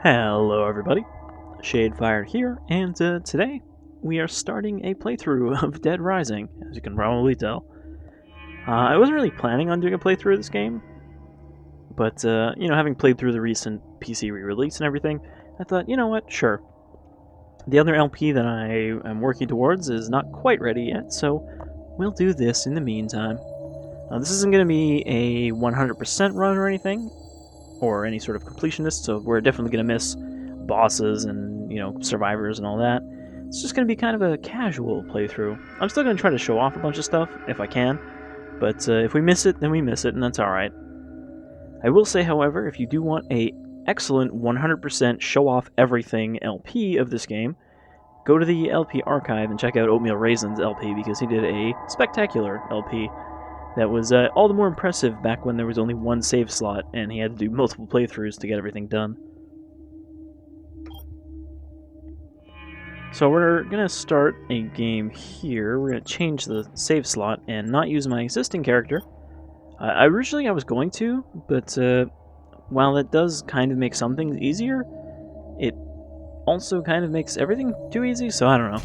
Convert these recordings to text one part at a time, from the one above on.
Hello everybody, Shadefire here, and today we are starting a playthrough of Dead Rising, as you can probably tell. I wasn't really planning on doing a playthrough of this game, but, having played through the recent PC re-release and everything, I thought, you know what, sure. The other LP that I am working towards is not quite ready yet, so we'll do this in the meantime. This isn't going to be a 100% run or anything, or any sort of completionist, so we're definitely going to miss bosses and, survivors and all that. It's just going to be kind of a casual playthrough. I'm still going to try to show off a bunch of stuff, if I can, but if we miss it, then we miss it, and that's alright. I will say, however, if you do want a excellent 100% show-off everything LP of this game, go to the LP archive and check out Oatmeal Raisin's LP, because he did a spectacular LP that was all the more impressive back when there was only one save slot and he had to do multiple playthroughs to get everything done. So we're going to start a game here. We're going to change the save slot and not use my existing character. Originally I was going to, but while that does kind of make some things easier, it also kind of makes everything too easy, so I don't know.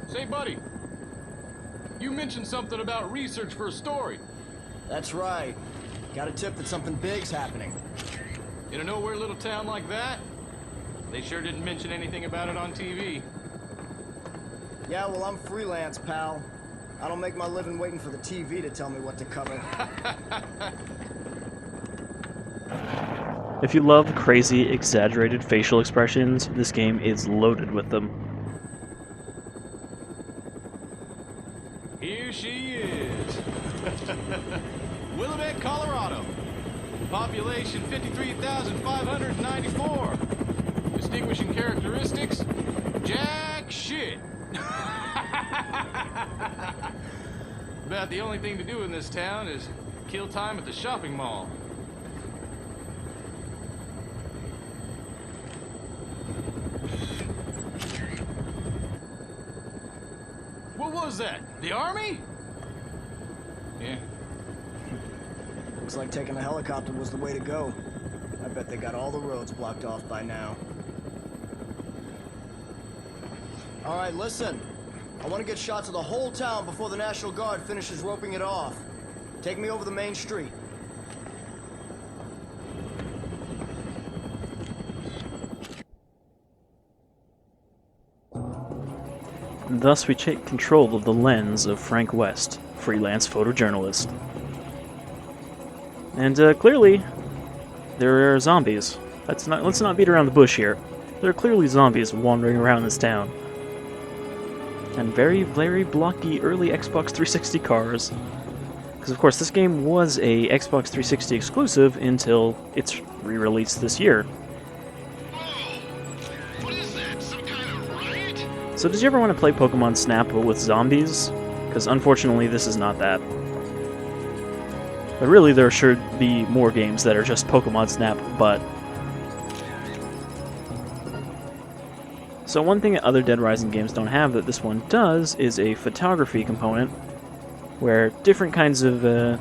Say, buddy, you mentioned something about research for a story. That's right. Got a tip that something big's happening. In a nowhere little town like that? They sure didn't mention anything about it on TV. Yeah, well, I'm freelance, pal. I don't make my living waiting for the TV to tell me what to cover. If you love crazy, exaggerated facial expressions, this game is loaded with them. Here she is. Willamette, Colorado. Population 53,594. Distinguishing characteristics? Jack shit. About the only thing to do in this town is kill time at the shopping mall. What was that? The army? Yeah. Looks like taking a helicopter was the way to go. I bet they got all the roads blocked off by now. All right, listen. I want to get shots of the whole town before the National Guard finishes roping it off. Take me over the main street. Thus we take control of the lens of Frank West, freelance photojournalist. And clearly, there are zombies. Let's not beat around the bush here. There are clearly zombies wandering around this town. And very, very blocky early Xbox 360 cars. Because of course this game was a Xbox 360 exclusive until its re-release this year. So did you ever want to play Pokemon Snap but with zombies? Because unfortunately this is not that. But really there should be more games that are just Pokemon Snap but. So one thing that other Dead Rising games don't have that this one does is a photography component where different kinds of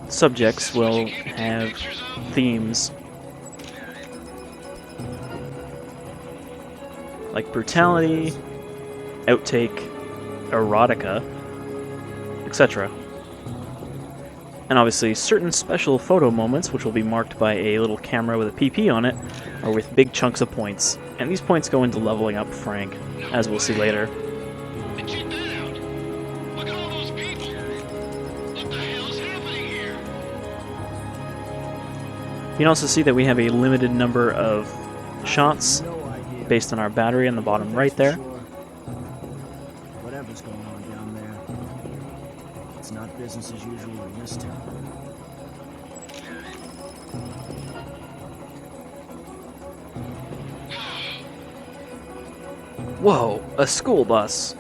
subjects will have themes. Like brutality, outtake, erotica, etc. And obviously certain special photo moments, which will be marked by a little camera with a PP on it, are with big chunks of points. And these points go into leveling up Frank, as we'll see later. And check that out! Look at all those people! What the hell is happening here? You can also see that we have a limited number of shots based on our battery on the bottom right there. Whatever's going on down there. business as usual in this town. Whoa, a school bus.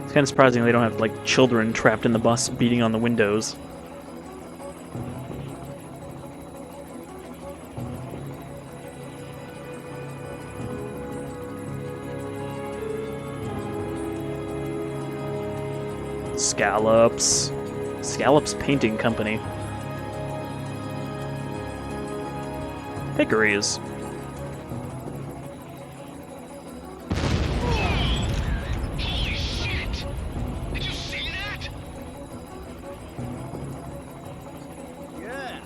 It's kind of surprising they don't have, like, children trapped in the bus beating on the windows. Scallops. Scallops Painting Company. Hickories. Holy shit! Did you see that? Yeah.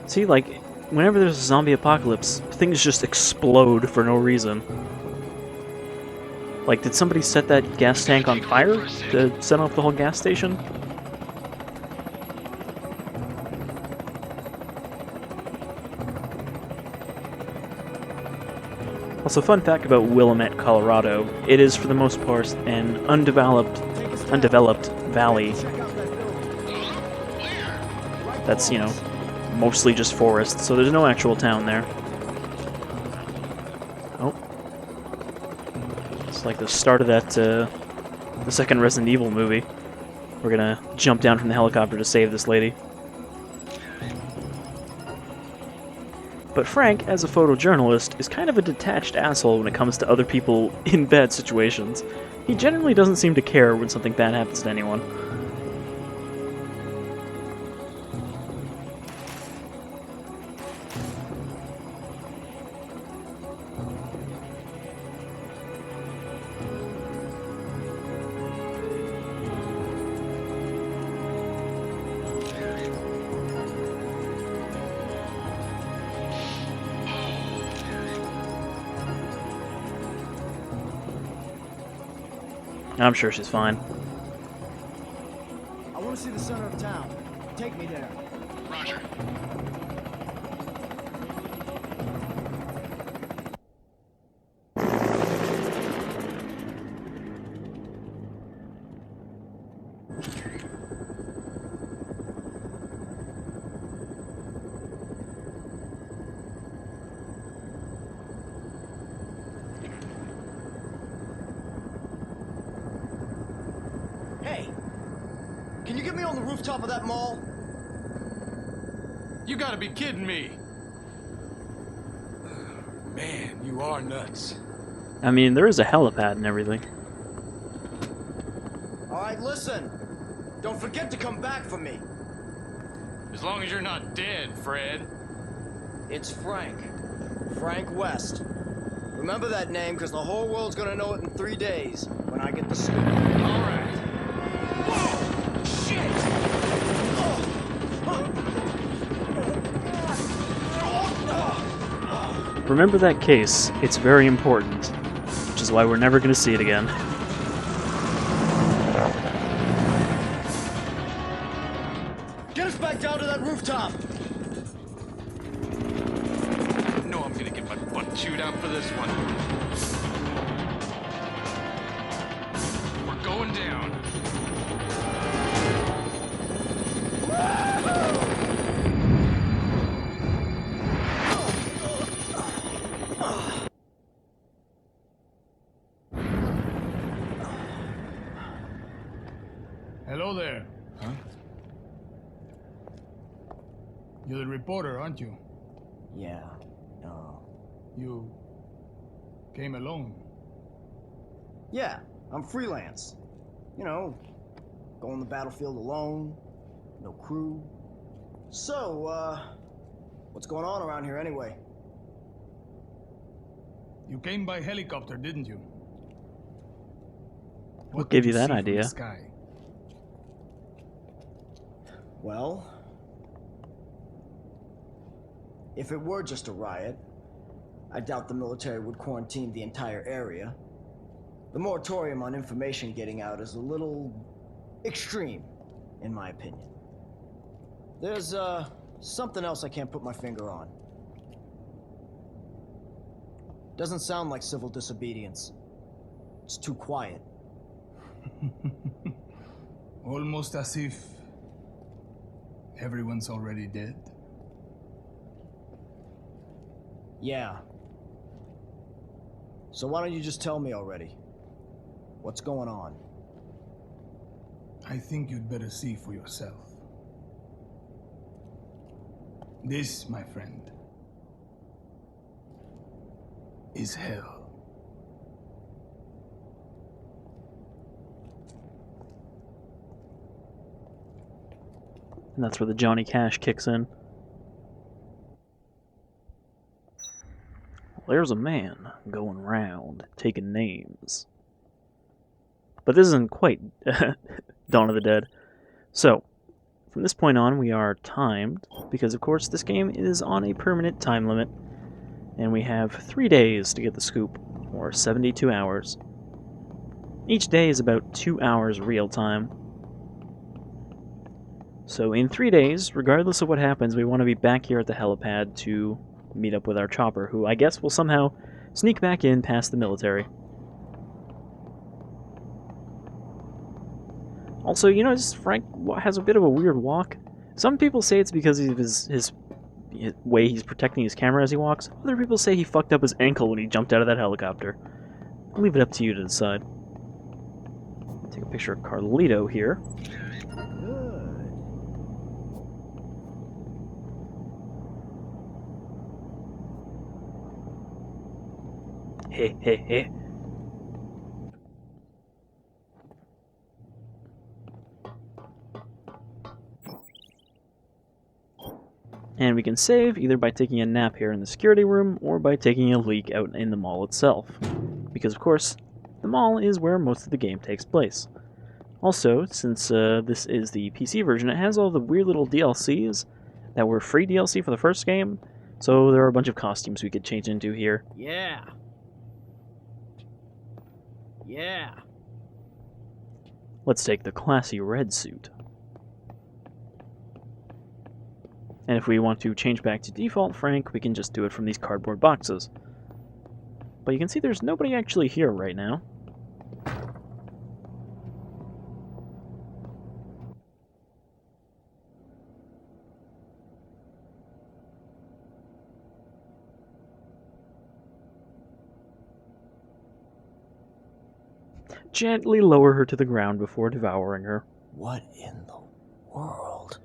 See, like, whenever there's a zombie apocalypse, things just explode for no reason. Like, did somebody set that gas tank on fire to set off the whole gas station? Also, fun fact about Willamette, Colorado, it is for the most part an undeveloped valley Check out that building. Where? Right that's, you below know, us. mostly just forest, so there's no actual town there. Oh. It's like the start of that, the second Resident Evil movie. We're gonna jump down from the helicopter to save this lady. But Frank, as a photojournalist, is kind of a detached asshole when it comes to other people in bad situations. He generally doesn't seem to care when something bad happens to anyone. I'm sure she's fine. I want to see the center of town. Take me there. Roger. Hey, can you get me on the rooftop of that mall? You gotta be kidding me. Man, you are nuts. I mean, there is a helipad and everything. All right, listen. Don't forget to come back for me. As long as you're not dead, Fred. It's Frank. Frank West. Remember that name, because the whole world's gonna know it in 3 days when I get the scoop. All right. Whoa! Shit! Remember that case. It's very important. Which is why we're never going to see it again. Get us back down to that rooftop! I know I'm gonna get my butt chewed out for this one. We're going down. Hello there. Huh? You're the reporter, aren't you? Yeah, You came alone. yeah, I'm freelance. You know, go on the battlefield alone, no crew. So, what's going on around here anyway? You came by helicopter, didn't you? What gave did you that see from the idea? Sky? Well, if it were just a riot, I doubt the military would quarantine the entire area. The moratorium on information getting out is a little extreme, in my opinion. There's, something else I can't put my finger on. Doesn't sound like civil disobedience. It's too quiet. Almost as if everyone's already dead. Yeah. So why don't you just tell me already? What's going on? I think you'd better see for yourself. This, my friend, is hell. And that's where the Johnny Cash kicks in. There's a man going round taking names. But this isn't quite Dawn of the Dead. So, from this point on, we are timed, because of course this game is on a permanent time limit, and we have 3 days to get the scoop, or 72 hours. Each day is about 2 hours real time. So in 3 days, regardless of what happens, we want to be back here at the helipad to meet up with our chopper, who I guess will somehow sneak back in past the military. Also, you notice Frank has a bit of a weird walk. Some people say it's because of his way he's protecting his camera as he walks. Other people say he fucked up his ankle when he jumped out of that helicopter. I'll leave it up to you to decide. Take a picture of Carlito here. Hey, hey, hey. And we can save either by taking a nap here in the security room or by taking a leak out in the mall itself. Because, of course, the mall is where most of the game takes place. Also, since this is the PC version, it has all the weird little DLCs that were free DLC for the first game, so there are a bunch of costumes we could change into here. Yeah. Yeah. Let's take the classy red suit. And if we want to change back to default Frank, we can just do it from these cardboard boxes. But you can see there's nobody actually here right now. Gently lower her to the ground before devouring her. What in the world?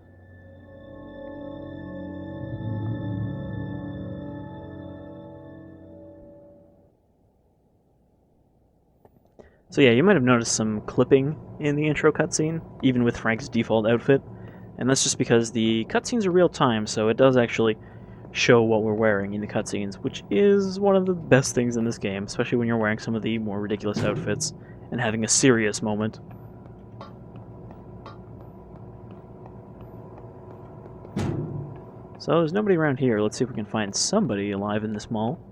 So yeah, you might have noticed some clipping in the intro cutscene, even with Frank's default outfit. And that's just because the cutscenes are real time, so it does actually show what we're wearing in the cutscenes, which is one of the best things in this game, especially when you're wearing some of the more ridiculous outfits and having a serious moment. So there's nobody around here. Let's see if we can find somebody alive in this mall.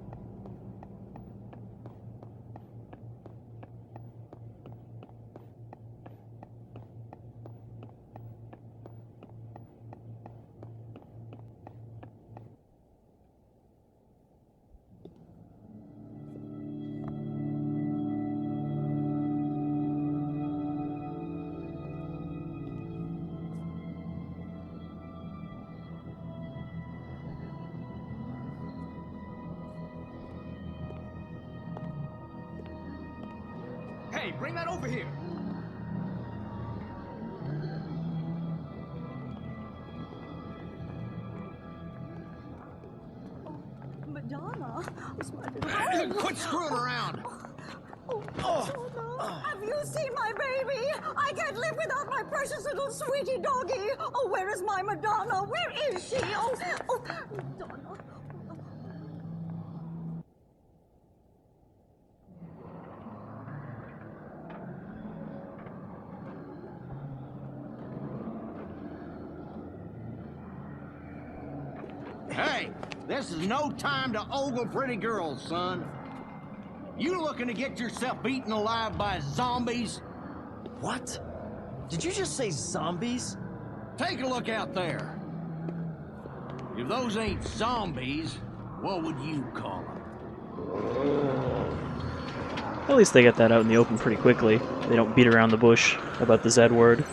Hey, bring that over here. Madonna, it's my little Quit screwing around. Have you seen my baby? I can't live without my precious little sweetie doggy. Oh, where is my Madonna? Where is she? Oh, Madonna. Hey, this is no time to ogle pretty girls, son. You looking to get yourself eaten alive by zombies? What? Did you just say zombies? Take a look out there. If those ain't zombies, what would you call them? At least they get that out in the open pretty quickly. They don't beat around the bush about the Z word.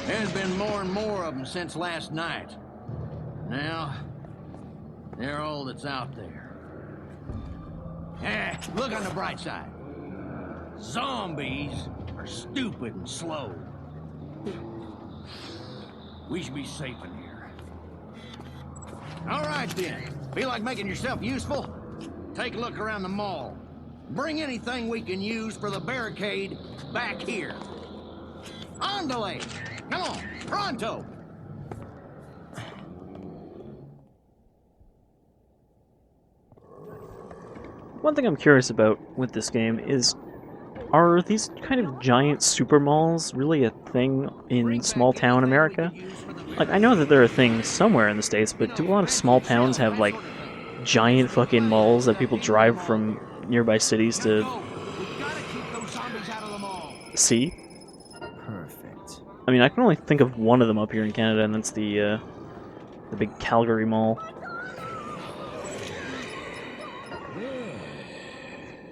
There's been more and more of them since last night. Now, they're all that's out there. Look on the bright side. Zombies are stupid and slow. We should be safe in here. All right, then. Feel like making yourself useful? Take a look around the mall. Bring anything we can use for the barricade back here. Andale! Come on, pronto! One thing I'm curious about with this game is, are these kind of giant super malls really a thing in small town America? Like, I know that there are things somewhere in the States, but do a lot of small towns have, like, giant fucking malls that people drive from nearby cities to see? Perfect. I mean, I can only think of one of them up here in Canada, and that's the big Calgary Mall.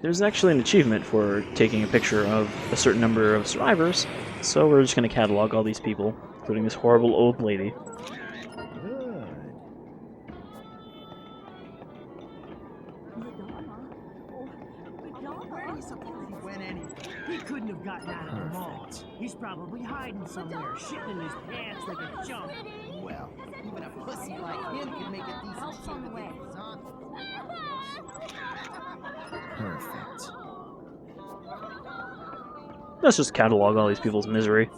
There's actually an achievement for taking a picture of a certain number of survivors, so we're just going to catalog all these people, including this horrible old lady. He couldn't have gotten out of the mall. He's probably hiding somewhere, shitting in his pants like a chump. Well, even a pussy like him can make a decent scene to get his on. Perfect. Let's just catalog all these people's misery.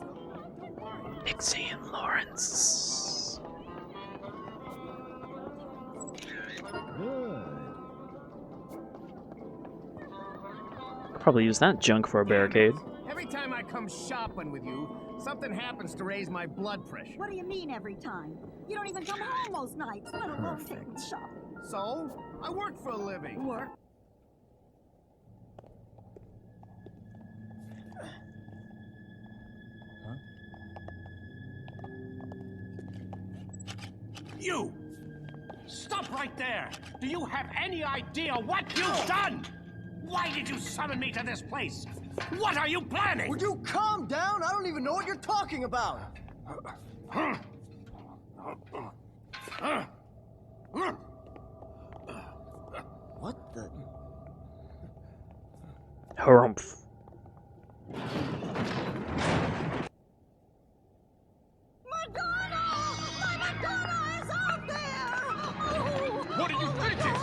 Pixie and Lawrence. Probably use that junk for a barricade. Every time I come shopping with you, something happens to raise my blood pressure. What do you mean every time? You don't even come home most nights, let alone taking shopping. So, I work for a living. Work? You! Stop right there! Do you have any idea what you've done? Why did you summon me to this place? What are you planning? Would you calm down? I don't even know what you're talking about. What the? Harumph. What are you thinking?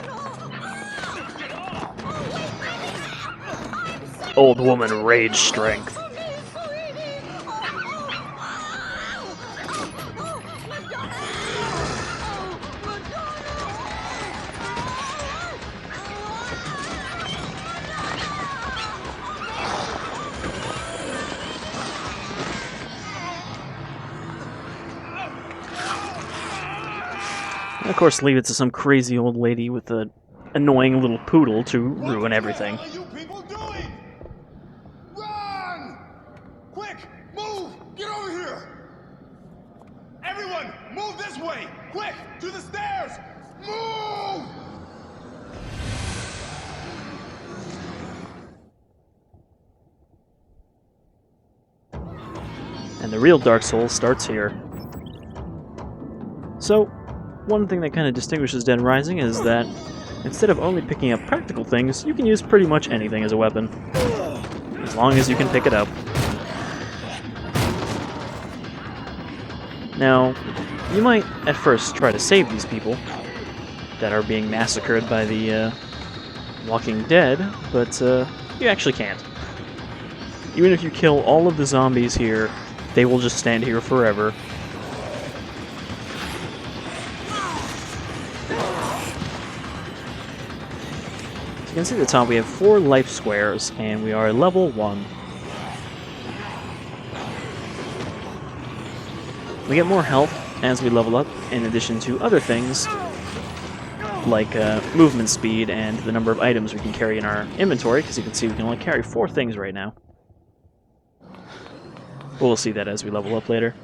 Old woman rage strength. And of course, leave it to some crazy old lady with an annoying little poodle to ruin everything. What the hell are you people doing? Run! Quick, move! Get over here! Everyone, move this way! Quick, to the stairs! Move! And the real Dark Souls starts here. So, one thing that kind of distinguishes Dead Rising is that instead of only picking up practical things, you can use pretty much anything as a weapon, as long as you can pick it up. Now, you might at first try to save these people that are being massacred by the Walking Dead, but you actually can't. Even if you kill all of the zombies here, they will just stand here forever. As you can see at the top, we have 4 life squares, and we are level 1. We get more health as we level up, in addition to other things, like movement speed and the number of items we can carry in our inventory, because you can see we can only carry 4 things right now. We'll see that as we level up later.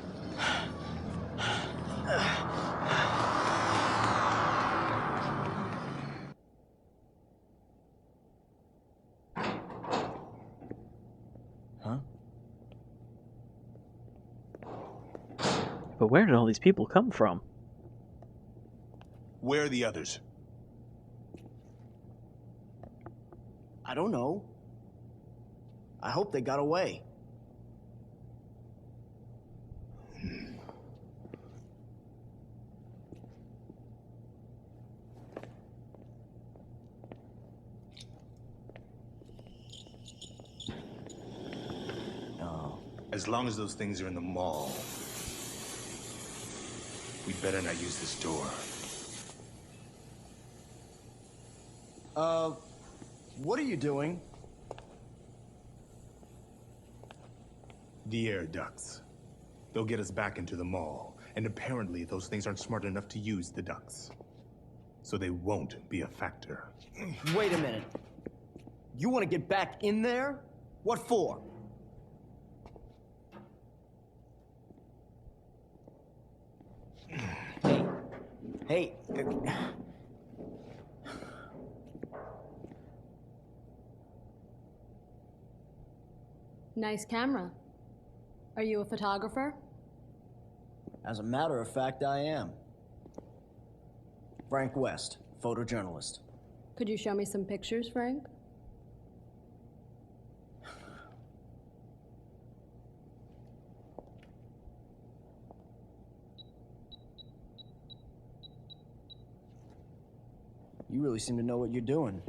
But where did all these people come from? Where are the others? I don't know. I hope they got away. As long as those things are in the mall, we'd better not use this door. What are you doing? The air ducts. They'll get us back into the mall, and apparently those things aren't smart enough to use the ducts. So they won't be a factor. Wait a minute. You want to get back in there? What for? Hey. Nice camera. Are you a photographer? As a matter of fact, I am. Frank West, photojournalist. Could you show me some pictures, Frank? You really seem to know what you're doing.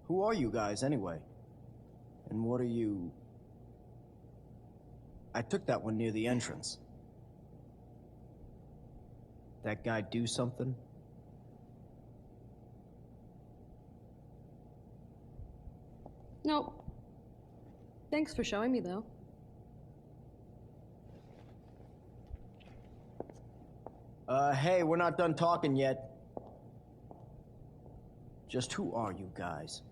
Who are you guys, anyway? And what are you... I took that one near the entrance. That guy do something? No. Thanks for showing me, though. Hey, we're not done talking yet. Just who are you guys?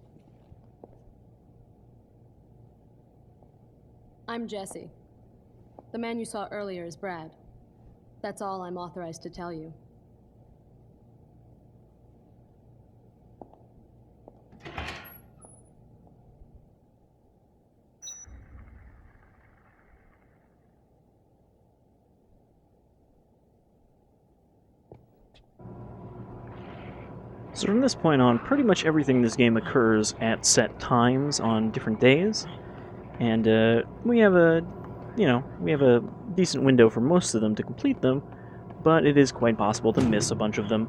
I'm Jesse. The man you saw earlier is Brad. That's all I'm authorized to tell you. So from this point on, pretty much everything in this game occurs at set times on different days, and we have a decent window for most of them to complete them, but it is quite possible to miss a bunch of them.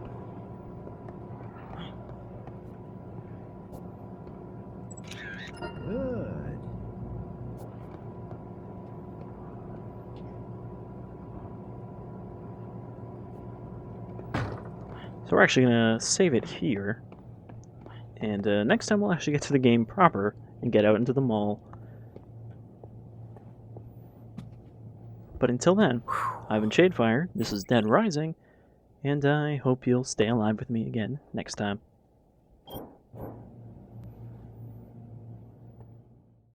Good. So we're actually going to save it here, and next time we'll actually get to the game proper and get out into the mall. But until then, I've been Shadefire, this is Dead Rising, and I hope you'll stay alive with me again next time.